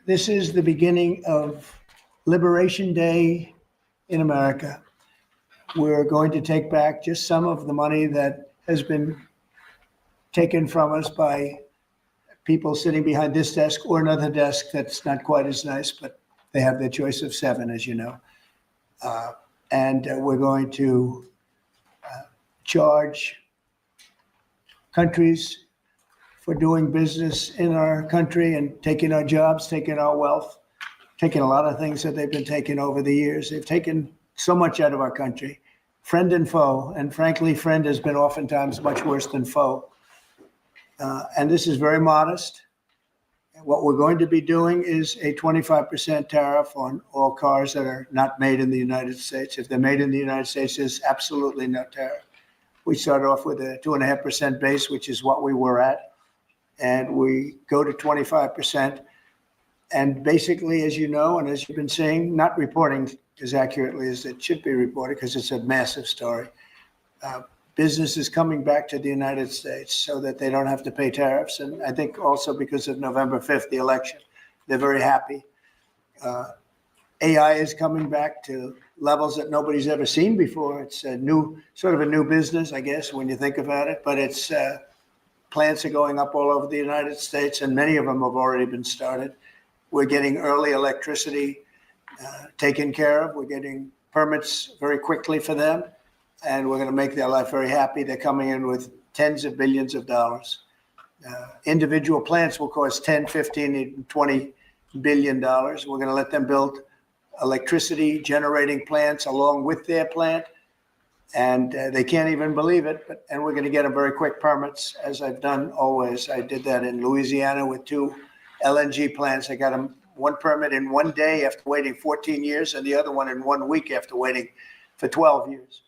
This is the beginning of Liberation Day in America. We're going to take back just some of the money that has been taken from us by people sitting behind this desk or another desk that's not quite as nice, but they have their choice of 7, as you know. And we're going to charge countries for doing business in our country and taking our jobs, taking our wealth, taking a lot of things that they've been taking over the years. They've taken so much out of our country, friend and foe. And frankly, friend has been oftentimes much worse than foe. And this is very modest. What we're going to be doing is a 25% tariff on all cars that are not made in the United States. If they're made in the United States, there's absolutely no tariff. We start off with a 2.5% base, which is what we were at. And we go to 25%. And basically, as you know, and as you've been seeing, not reporting as accurately as it should be reported because it's a massive story. Business is coming back to the United States so that they don't have to pay tariffs. And I think also because of November 5th, the election, they're very happy. AI is coming back to levels that nobody's ever seen before. It's a new, sort of a new business, I guess, when you think about it. But it's plants are going up all over the United States, and many of them have already been started. We're getting early electricity taken care of. We're getting permits very quickly for them. And we're going to make their life very happy. They're coming in with tens of billions of dollars. Individual plants will cost 10, 15, and 20 billion dollars. We're going to let them build electricity generating plants along with their plant. And they can't even believe it. And we're going to get them very quick permits, as I've done always. I did that in Louisiana with 2 LNG plants. I got them one permit in 1 day after waiting 14 years, and the other one in 1 week after waiting for 12 years.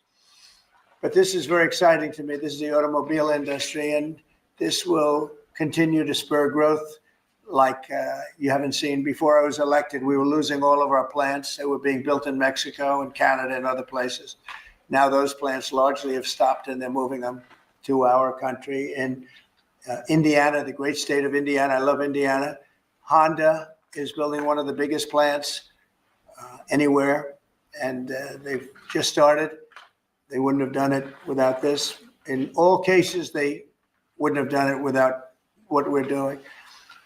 But this is very exciting to me. This is the automobile industry, and this will continue to spur growth like you haven't seen. Before I was elected, we were losing all of our plants. They were being built in Mexico and Canada and other places. Now those plants largely have stopped, and they're moving them to our country. In Indiana, the great state of Indiana, I love Indiana. Honda is building one of the biggest plants anywhere, and they've just started. They wouldn't have done it without this. In all cases, they wouldn't have done it without what we're doing.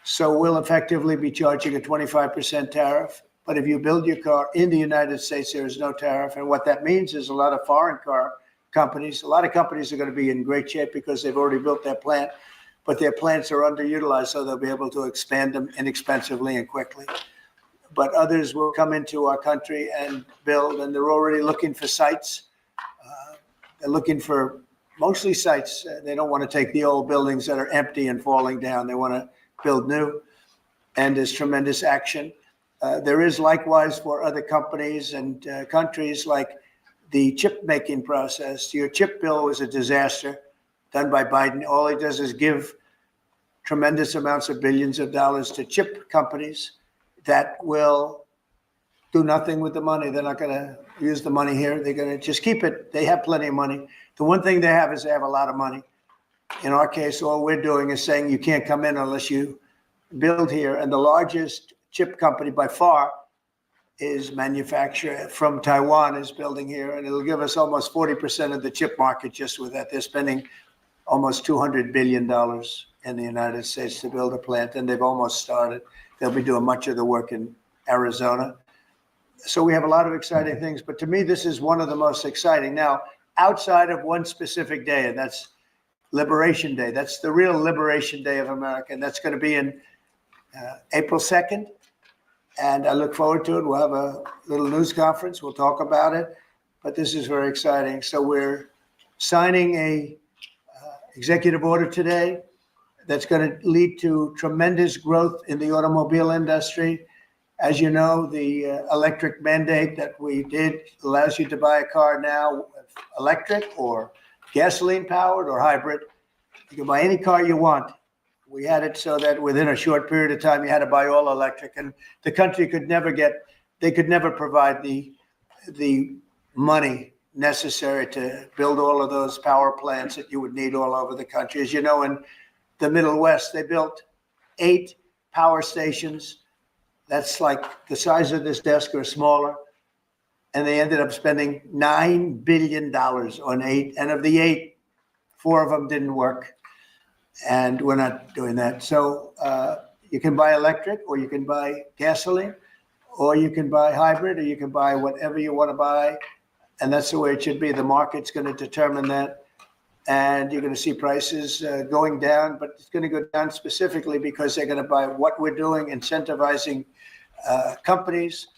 So we'll effectively be charging a 25% tariff. But if you build your car in the United States, there is no tariff. And what that means is a lot of foreign car companies, a lot of companies are going to be in great shape because they've already built their plant, but their plants are underutilized, so they'll be able to expand them inexpensively and quickly. But others will come into our country and build, and they're already looking for sites. They're looking for mostly sites. They don't want to take the old buildings that are empty and falling down. They want to build new, and there's tremendous action. There is likewise for other companies and countries like the chip making process. Your chip bill was a disaster done by Biden. All he does is give tremendous amounts of billions of dollars to chip companies that will do nothing with the money. They're not going to use the money here. They're going to just keep it. They have plenty of money. The one thing they have is they have a lot of money. In our case, all we're doing is saying you can't come in unless you build here. And the largest chip company by far is manufacturer from Taiwan is building here. And it'll give us almost 40% of the chip market just with that. They're spending almost $200 billion in the United States to build a plant. And they've almost started. They'll be doing much of the work in Arizona. So we have a lot of exciting things, but to me, this is one of the most exciting. Now, outside of one specific day, and that's Liberation Day. That's the real Liberation Day of America, and that's going to be in April 2nd, and I look forward to it. We'll have a little news conference. We'll talk about it, but this is very exciting. So we're signing a executive order today that's going to lead to tremendous growth in the automobile industry. As you know, the electric mandate that we did allows you to buy a car now, electric or gasoline powered or hybrid. You can buy any car you want. We had it so that within a short period of time, you had to buy all electric, and the country could never provide the money necessary to build all of those power plants that you would need all over the country. As you know, in the Middle West, they built 8 power stations That's like the size of this desk or smaller. And they ended up spending $9 billion on 8. And of the 8, 4 of them didn't work. And we're not doing that. So you can buy electric, or you can buy gasoline, or you can buy hybrid, or you can buy whatever you want to buy. And that's the way it should be. The market's going to determine that. And you're going to see prices going down, but it's going to go down specifically because they're going to buy what we're doing, incentivizing companies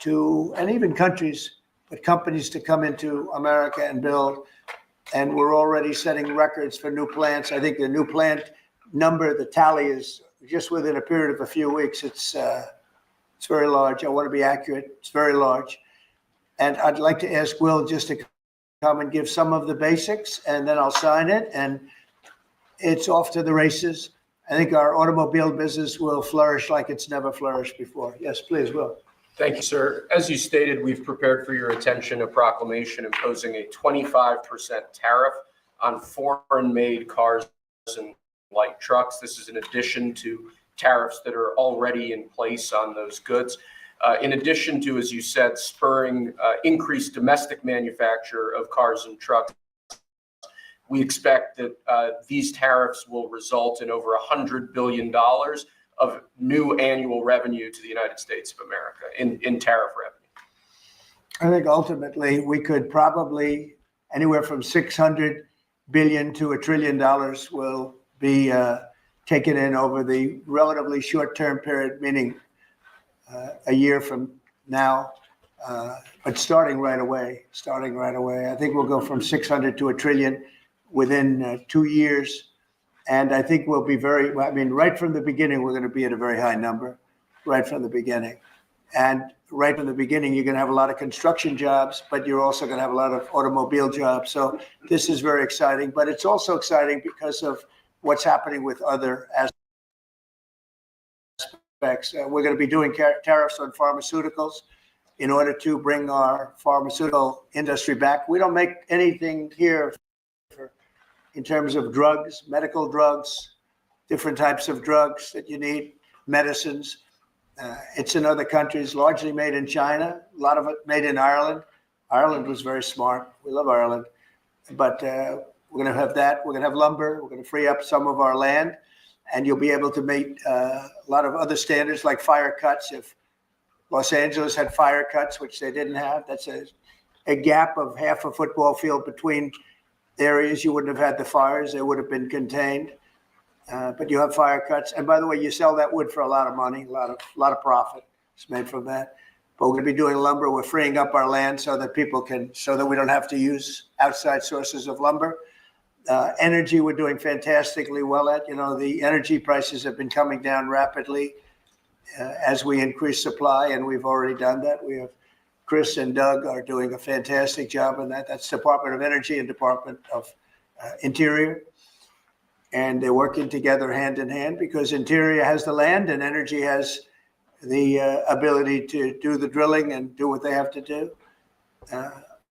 to, and even countries, but companies to come into America and build. And we're already setting records for new plants. I think the new plant number, the tally is just within a period of a few weeks. It's very large. I want to be accurate. It's very large. And I'd like to ask Will just to come and give some of the basics, and then I'll sign it, and it's off to the races. I think our automobile business will flourish like it's never flourished before. Yes, please, Will. Thank you, sir. As you stated, we've prepared for your attention a proclamation imposing a 25% tariff on foreign-made cars and light trucks. This is in addition to tariffs that are already in place on those goods. In addition to, as you said, spurring increased domestic manufacture of cars and trucks, we expect that these tariffs will result in over $100 billion of new annual revenue to the United States of America in tariff revenue. I think ultimately we could probably anywhere from $600 billion to $1 trillion will be taken in over the relatively short-term period, meaning a year from now, but starting right away. I think we'll go from 600 to $1 trillion within 2 years. And I think we'll be right from the beginning, we're going to be at a very high number, right from the beginning. And right from the beginning, you're going to have a lot of construction jobs, but you're also going to have a lot of automobile jobs. So this is very exciting, but it's also exciting because of what's happening with other aspects. We're going to be doing tariffs on pharmaceuticals in order to bring our pharmaceutical industry back. We don't make anything here in terms of drugs, medical drugs, different types of drugs that you need, medicines. It's in other countries, largely made in China, a lot of it made in Ireland. Ireland was very smart. We love Ireland. But we're going to have that. We're going to have lumber. We're going to free up some of our land. And you'll be able to meet a lot of other standards like fire cuts. If Los Angeles had fire cuts, which they didn't have, that's a gap of half a football field between areas. You wouldn't have had the fires. They would have been contained. But you have fire cuts. And by the way, you sell that wood for a lot of money, a lot of profit is made from that. But we're going to be doing lumber. We're freeing up our land so that we don't have to use outside sources of lumber. Energy, we're doing fantastically well at. The energy prices have been coming down rapidly as we increase supply, and we've already done that. We have Chris and Doug are doing a fantastic job on that. That's Department of Energy and Department of Interior. And they're working together hand in hand because Interior has the land and Energy has the ability to do the drilling and do what they have to do.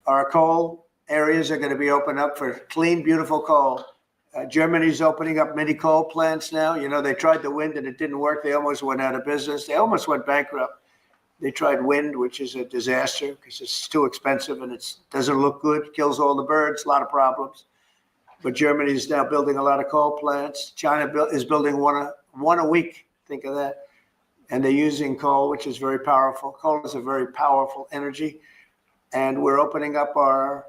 Our coal areas are going to be opened up for clean, beautiful coal. Germany's opening up mini coal plants now. They tried the wind and it didn't work. They almost went out of business. They almost went bankrupt. They tried wind, which is a disaster because it's too expensive and it doesn't look good, kills all the birds, a lot of problems. But Germany is now building a lot of coal plants. China is building one a week. Think of that. And they're using coal, which is very powerful. Coal is a very powerful energy. And we're opening up our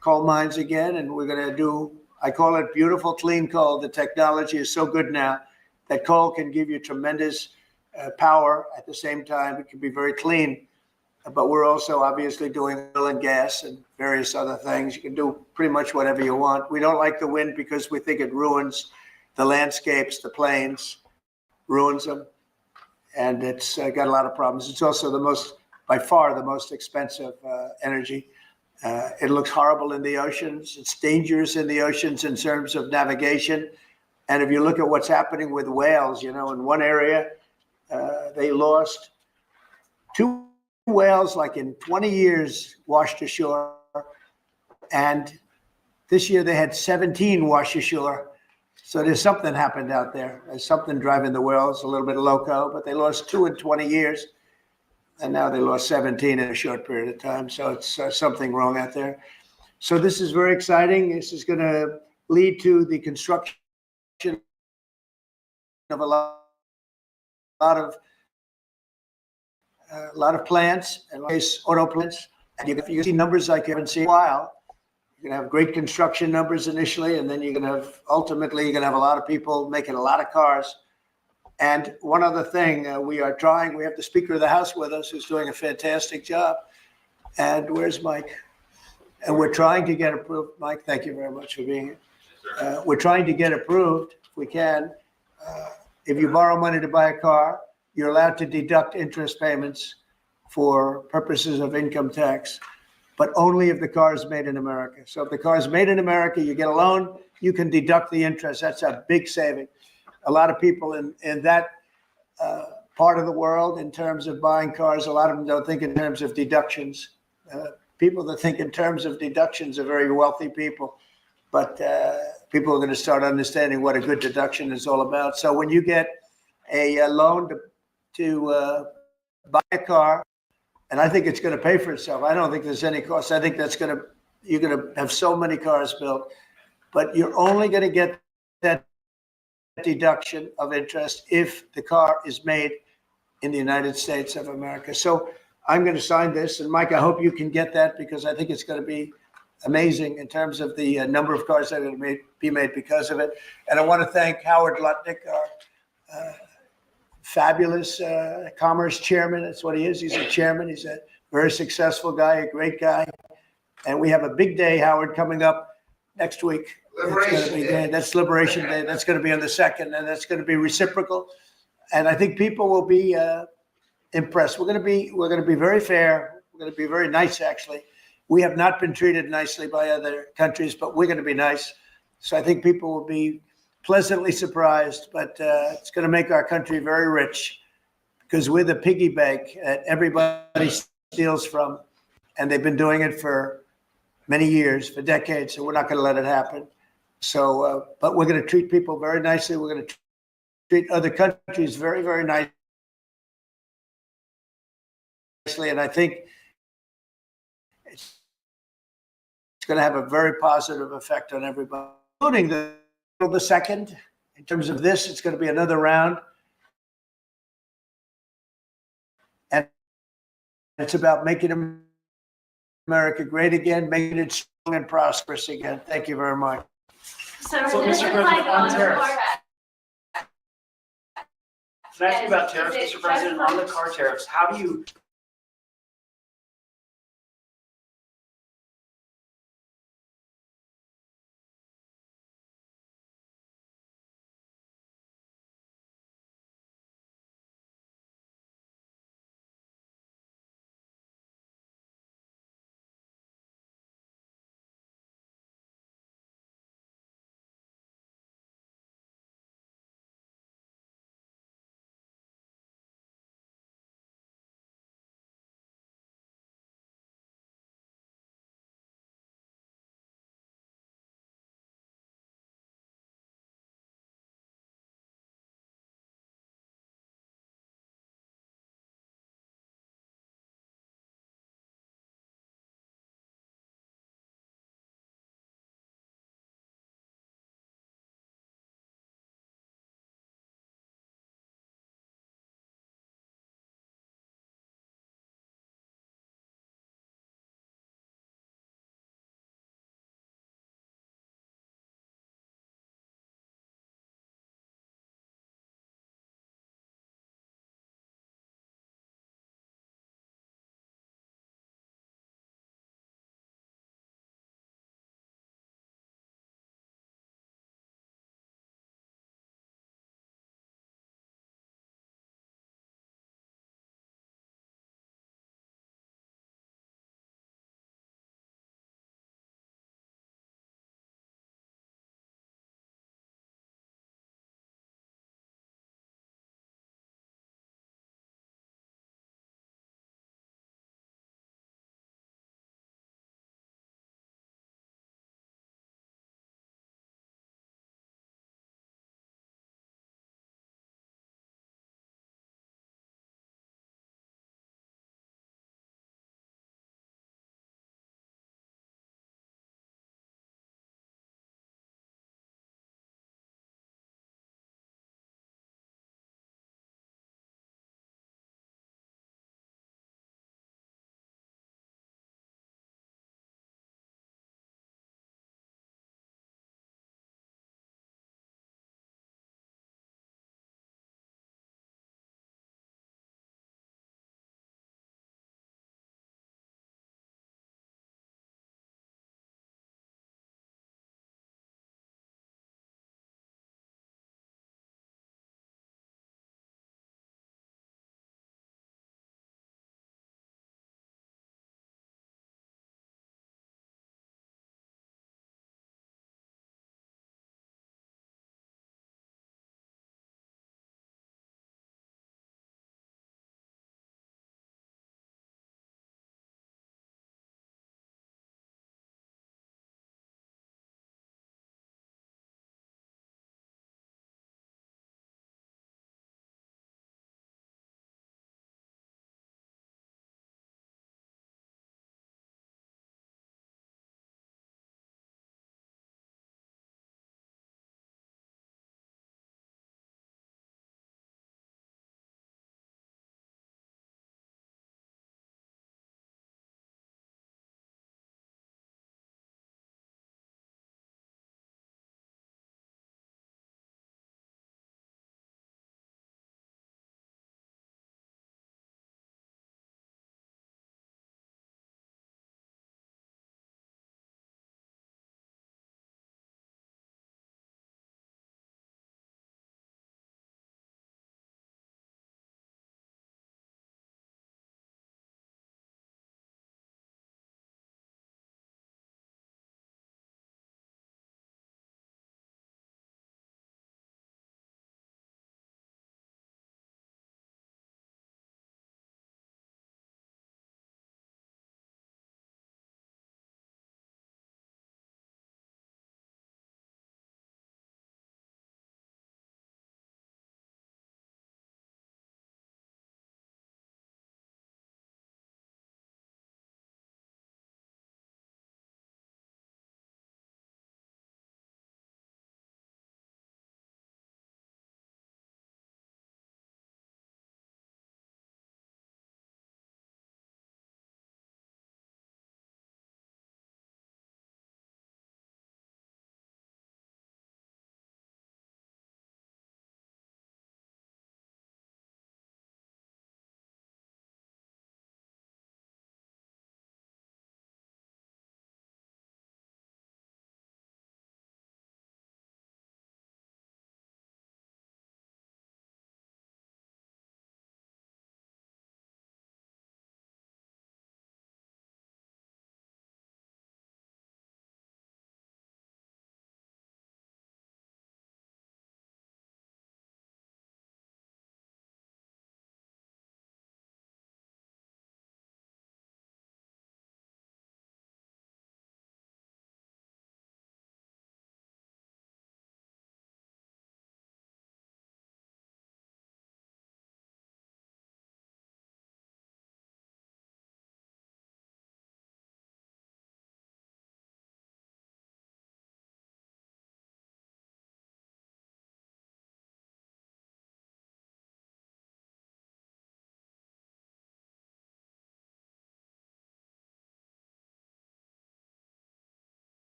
coal mines again. And we're going to do, I call it beautiful, clean coal. The technology is so good now that coal can give you tremendous power at the same time. It can be very clean. But we're also obviously doing oil and gas and various other things. You can do pretty much whatever you want. We don't like the wind because we think it ruins the landscapes, the plains, ruins them. And it's got a lot of problems. It's also by far the most expensive energy. It looks horrible in the oceans. It's dangerous in the oceans in terms of navigation. And if you look at what's happening with whales, in one area, they lost 2 whales, like in 20 years, washed ashore. And this year they had 17 wash ashore. So there's something happened out there. There's something driving the wheels, a little bit loco, but they lost 2 in 20 years. And now they lost 17 in a short period of time. So it's something wrong out there. So this is very exciting. This is going to lead to the construction of a lot of plants, and auto plants. And you see numbers like you haven't seen in a while. You're going to have great construction numbers initially, and then you're going to have, ultimately, you're going to have a lot of people making a lot of cars. And one other thing, we have the Speaker of the House with us, who's doing a fantastic job. And where's Mike? And we're trying to get approved. Mike, thank you very much for being here. We're trying to get approved, if we can. If you borrow money to buy a car, you're allowed to deduct interest payments for purposes of income tax, but only if the car is made in America. So if the car is made in America, you get a loan, you can deduct the interest. That's a big saving. A lot of people in that part of the world, in terms of buying cars, a lot of them don't think in terms of deductions. People that think in terms of deductions are very wealthy people, but people are going to start understanding what a good deduction is all about. So when you get a loan to buy a car, and I think it's going to pay for itself. I don't think there's any cost. I think you're going to have so many cars built, but you're only going to get that deduction of interest if the car is made in the United States of America. So I'm going to sign this, and Mike, I hope you can get that, because I think it's going to be amazing in terms of the number of cars that are going to be made because of it. And I want to thank Howard Lutnick, our fabulous commerce chairman. That's what he is. He's a chairman. He's a very successful guy, a great guy. And we have a big day, Howard, coming up next week. Liberation Day. That's Liberation Day. That's going to be on the 2nd, and that's going to be reciprocal. And I think people will be impressed. We're going to be very fair. We're going to be very nice, actually. We have not been treated nicely by other countries, but we're going to be nice. So I think people will be pleasantly surprised, but it's going to make our country very rich, because we're the piggy bank that everybody steals from, and they've been doing it for many years, for decades, so we're not going to let it happen. So, but we're going to treat people very nicely. We're going to treat other countries very, very nicely, and I think it's going to have a very positive effect on everybody, including the 2nd. In terms of this, it's going to be another round. And it's about making America great again, making it strong and prosperous again. Thank you very much. So Mr. President, on tariffs. Can I ask you about tariffs, Is it Mr. President, on the just car tariffs? How do you